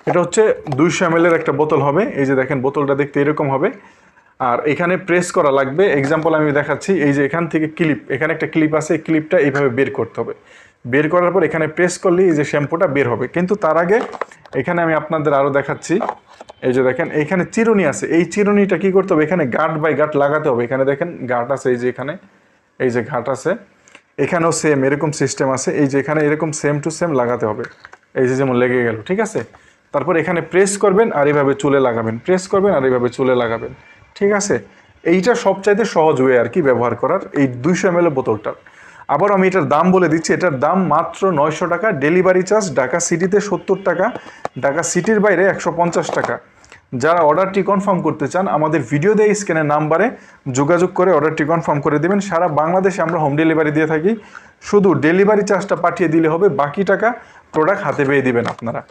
এটা হচ্ছে 200 ml এর একটা বোতল হবে। এই যে দেখেন বোতলটা দেখতে এরকম হবে। আর এখানে প্রেস করা লাগবে। এক্সাম্পল আমি দেখাচ্ছি, এই যে এখান থেকে ক্লিপ, এখানে একটা ক্লিপ আছে, এই ক্লিপটা এইভাবে বের করতে হবে। বের করার পর এখানে প্রেস করলেই এই যে শ্যাম্পুটা বের হবে। কিন্তু তার আগে এখানে আমি আপনাদের আরও দেখাচ্ছি। এই যে দেখেন এইখানে চিরুনি আছে, এই চিরুনিটা কি করতে হবে, এখানে গাঁট বাই গাঁট লাগাতে হবে। এখানে দেখেন গাঁট আছে, এই যে এখানে এই যে ঘাট আছে, এখানেও সেম এরকম সিস্টেম আছে। এই যে এখানে এরকম সেম টু সেম লাগাতে হবে। এই যে যেমন লেগে গেল, ঠিক আছে। তারপর এখানে প্রেস করবেন আর এইভাবে চুলে লাগাবেন, প্রেস করবেন আর এইভাবে চুলে লাগাবেন, ঠিক আছে। এইটা সবচাইতে সহজ ওয়ে আর কি ব্যবহার করার, এই 200 ml বোতলটার। আবার আমি এটার দাম বলে দিচ্ছি, এটার দাম মাত্র 900 টাকা। ডেলিভারি চার্জ ঢাকা সিটিতে 70 টাকা, ঢাকা সিটির বাইরে 150 টাকা। যারা অর্ডারটি কনফার্ম করতে চান আমাদের ভিডিও দিয়ে স্ক্যানের নাম্বারে যোগাযোগ করে অর্ডারটি কনফার্ম করে দেবেন। সারা বাংলাদেশে আমরা হোম ডেলিভারি দিয়ে থাকি। শুধু ডেলিভারি চার্জটা পাঠিয়ে দিলে হবে, বাকি টাকা প্রোডাক্ট হাতে পেয়ে দিবেন আপনারা।